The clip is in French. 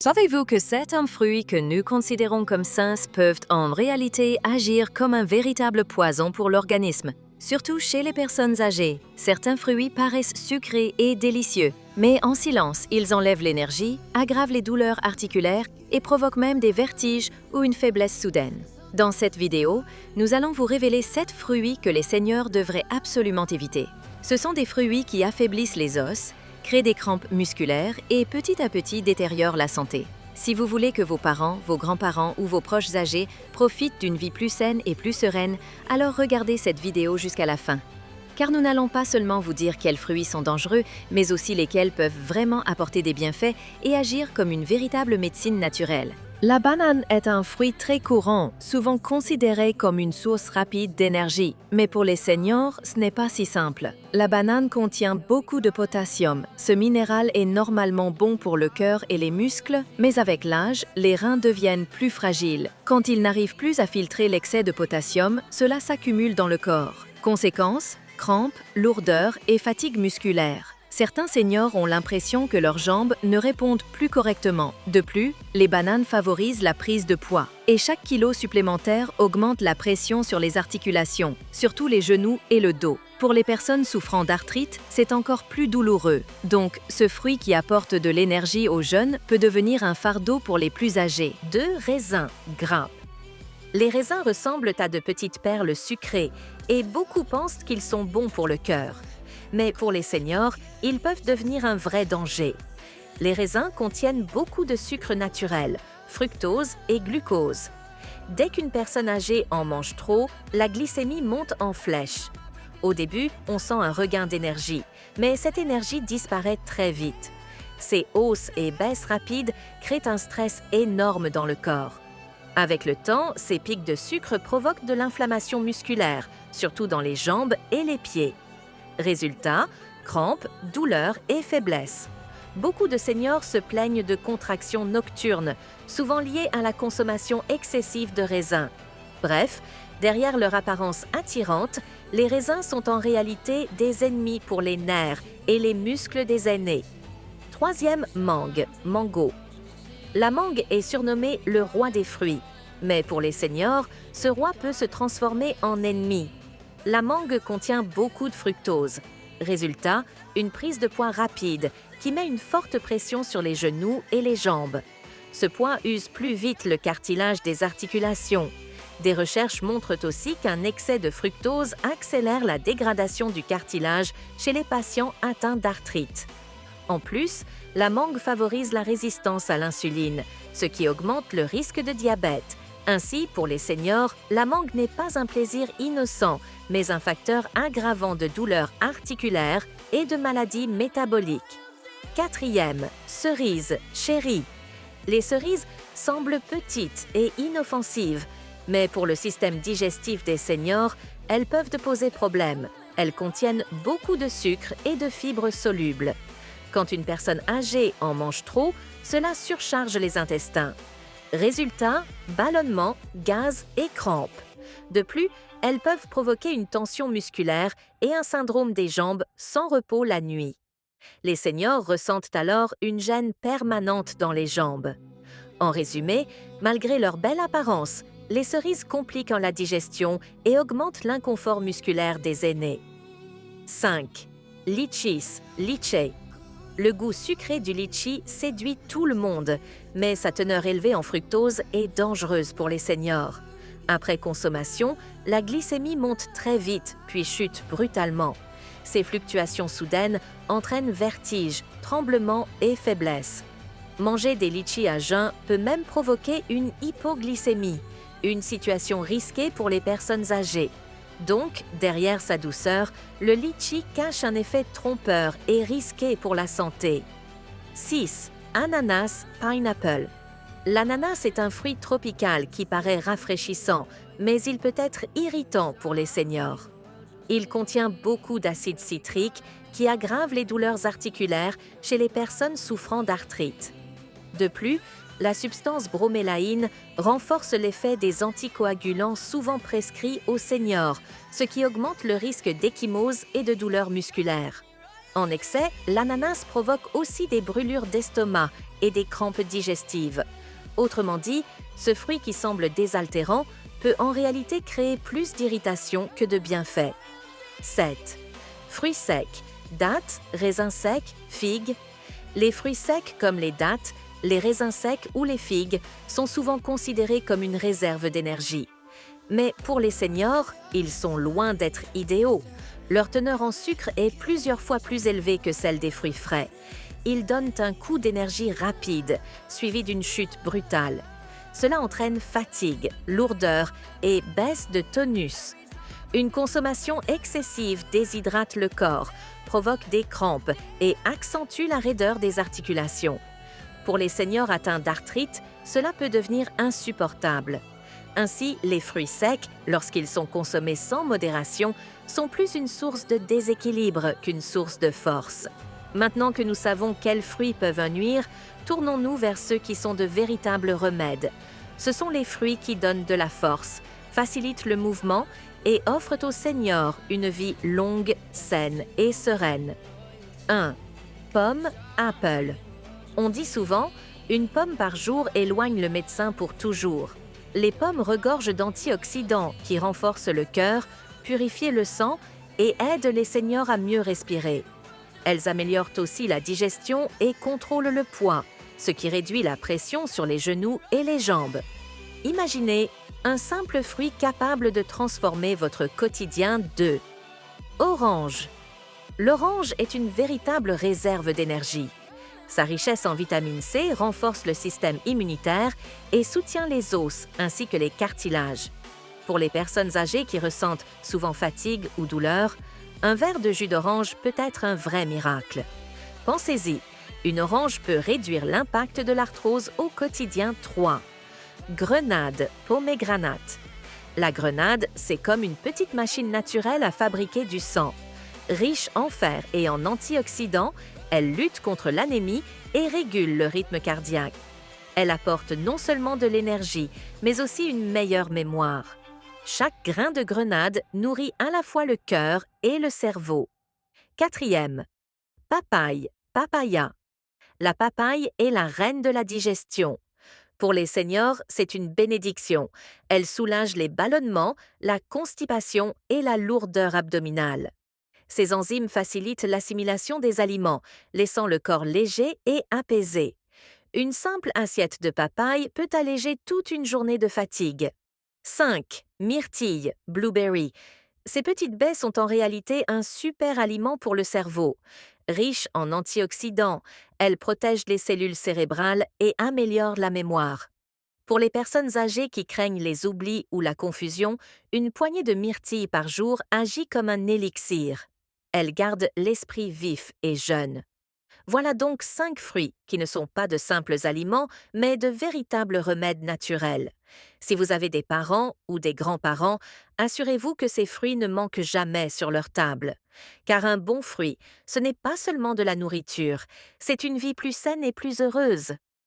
Savez-vous que certains fruits que nous considérons comme sains peuvent en réalité agir comme un véritable poison pour l'organisme? Surtout chez les personnes âgées, certains fruits paraissent sucrés et délicieux, mais en silence, ils enlèvent l'énergie, aggravent les douleurs articulaires et provoquent même des vertiges ou une faiblesse soudaine. Dans cette vidéo, nous allons vous révéler 7 fruits que les seniors devraient absolument éviter. Ce sont des fruits qui affaiblissent les os, créent des crampes musculaires et petit à petit détériorent la santé. Si vous voulez que vos parents, vos grands-parents ou vos proches âgés profitent d'une vie plus saine et plus sereine, alors regardez cette vidéo jusqu'à la fin. Car nous n'allons pas seulement vous dire quels fruits sont dangereux, mais aussi lesquels peuvent vraiment apporter des bienfaits et agir comme une véritable médecine naturelle. La banane est un fruit très courant, souvent considéré comme une source rapide d'énergie. Mais pour les seniors, ce n'est pas si simple. La banane contient beaucoup de potassium. Ce minéral est normalement bon pour le cœur et les muscles, mais avec l'âge, les reins deviennent plus fragiles. Quand ils n'arrivent plus à filtrer l'excès de potassium, cela s'accumule dans le corps. Conséquence, crampes, lourdeur et fatigue musculaire. Certains seniors ont l'impression que leurs jambes ne répondent plus correctement. De plus, les bananes favorisent la prise de poids. Et chaque kilo supplémentaire augmente la pression sur les articulations, surtout les genoux et le dos. Pour les personnes souffrant d'arthrite, c'est encore plus douloureux. Donc, ce fruit qui apporte de l'énergie aux jeunes peut devenir un fardeau pour les plus âgés. 2 raisins gras. Les raisins ressemblent à de petites perles sucrées et beaucoup pensent qu'ils sont bons pour le cœur. Mais pour les seniors, ils peuvent devenir un vrai danger. Les raisins contiennent beaucoup de sucre naturel, fructose et glucose. Dès qu'une personne âgée en mange trop, la glycémie monte en flèche. Au début, on sent un regain d'énergie, mais cette énergie disparaît très vite. Ces hausses et baisses rapides créent un stress énorme dans le corps. Avec le temps, ces pics de sucre provoquent de l'inflammation musculaire, surtout dans les jambes et les pieds. Résultat, crampes, douleurs et faiblesse. Beaucoup de seniors se plaignent de contractions nocturnes, souvent liées à la consommation excessive de raisins. Bref, derrière leur apparence attirante, les raisins sont en réalité des ennemis pour les nerfs et les muscles des aînés. 3e mangue, mango. La mangue est surnommée le roi des fruits, mais pour les seniors, ce roi peut se transformer en ennemi. La mangue contient beaucoup de fructose. Résultat, une prise de poids rapide qui met une forte pression sur les genoux et les jambes. Ce poids use plus vite le cartilage des articulations. Des recherches montrent aussi qu'un excès de fructose accélère la dégradation du cartilage chez les patients atteints d'arthrite. En plus, la mangue favorise la résistance à l'insuline, ce qui augmente le risque de diabète. Ainsi, pour les seniors, la mangue n'est pas un plaisir innocent, mais un facteur aggravant de douleurs articulaires et de maladies métaboliques. 4e, cerise, cherry. Les cerises semblent petites et inoffensives, mais pour le système digestif des seniors, elles peuvent poser problème. Elles contiennent beaucoup de sucre et de fibres solubles. Quand une personne âgée en mange trop, cela surcharge les intestins. Résultat, ballonnement, gaz et crampes. De plus, elles peuvent provoquer une tension musculaire et un syndrome des jambes sans repos la nuit. Les seniors ressentent alors une gêne permanente dans les jambes. En résumé, malgré leur belle apparence, les cerises compliquent la digestion et augmentent l'inconfort musculaire des aînés. 5. Litchis, litchi. Le goût sucré du litchi séduit tout le monde, mais sa teneur élevée en fructose est dangereuse pour les seniors. Après consommation, la glycémie monte très vite, puis chute brutalement. Ces fluctuations soudaines entraînent vertiges, tremblements et faiblesse. Manger des litchis à jeun peut même provoquer une hypoglycémie, une situation risquée pour les personnes âgées. Donc, derrière sa douceur, le litchi cache un effet trompeur et risqué pour la santé. 6. Ananas, pineapple. L'ananas est un fruit tropical qui paraît rafraîchissant, mais il peut être irritant pour les seniors. Il contient beaucoup d'acide citrique qui aggrave les douleurs articulaires chez les personnes souffrant d'arthrite. De plus, la substance bromélaïne renforce l'effet des anticoagulants souvent prescrits aux seniors, ce qui augmente le risque d'échymose et de douleurs musculaires. En excès, l'ananas provoque aussi des brûlures d'estomac et des crampes digestives. Autrement dit, ce fruit qui semble désaltérant peut en réalité créer plus d'irritation que de bienfaits. 7. Fruits secs, dattes, raisins secs, figues. Les fruits secs comme les dattes, les raisins secs ou les figues sont souvent considérés comme une réserve d'énergie. Mais pour les seniors, ils sont loin d'être idéaux. Leur teneur en sucre est plusieurs fois plus élevée que celle des fruits frais. Ils donnent un coup d'énergie rapide, suivi d'une chute brutale. Cela entraîne fatigue, lourdeur et baisse de tonus. Une consommation excessive déshydrate le corps, provoque des crampes et accentue la raideur des articulations. Pour les seniors atteints d'arthrite, cela peut devenir insupportable. Ainsi, les fruits secs, lorsqu'ils sont consommés sans modération, sont plus une source de déséquilibre qu'une source de force. Maintenant que nous savons quels fruits peuvent nuire, tournons-nous vers ceux qui sont de véritables remèdes. Ce sont les fruits qui donnent de la force, facilitent le mouvement et offrent aux seniors une vie longue, saine et sereine. 1. Pomme, apple. On dit souvent « une pomme par jour éloigne le médecin pour toujours ». Les pommes regorgent d'antioxydants qui renforcent le cœur, purifient le sang et aident les seniors à mieux respirer. Elles améliorent aussi la digestion et contrôlent le poids, ce qui réduit la pression sur les genoux et les jambes. Imaginez un simple fruit capable de transformer votre quotidien de orange. L'orange est une véritable réserve d'énergie. Sa richesse en vitamine C renforce le système immunitaire et soutient les os ainsi que les cartilages. Pour les personnes âgées qui ressentent souvent fatigue ou douleur, un verre de jus d'orange peut être un vrai miracle. Pensez-y, une orange peut réduire l'impact de l'arthrose au quotidien. 3. Grenade, pomégranate. La grenade, c'est comme une petite machine naturelle à fabriquer du sang. Riche en fer et en antioxydants, elle lutte contre l'anémie et régule le rythme cardiaque. Elle apporte non seulement de l'énergie, mais aussi une meilleure mémoire. Chaque grain de grenade nourrit à la fois le cœur et le cerveau. 4. Papaye, papaya. La papaye est la reine de la digestion. Pour les seniors, c'est une bénédiction. Elle soulage les ballonnements, la constipation et la lourdeur abdominale. Ces enzymes facilitent l'assimilation des aliments, laissant le corps léger et apaisé. Une simple assiette de papaye peut alléger toute une journée de fatigue. 5. Myrtille, blueberry. Ces petites baies sont en réalité un super aliment pour le cerveau. Riches en antioxydants, elles protègent les cellules cérébrales et améliorent la mémoire. Pour les personnes âgées qui craignent les oublis ou la confusion, une poignée de myrtilles par jour agit comme un élixir. Elle garde l'esprit vif et jeune. Voilà donc 5 fruits qui ne sont pas de simples aliments, mais de véritables remèdes naturels. Si vous avez des parents ou des grands-parents, assurez-vous que ces fruits ne manquent jamais sur leur table. Car un bon fruit, ce n'est pas seulement de la nourriture, c'est une vie plus saine et plus heureuse.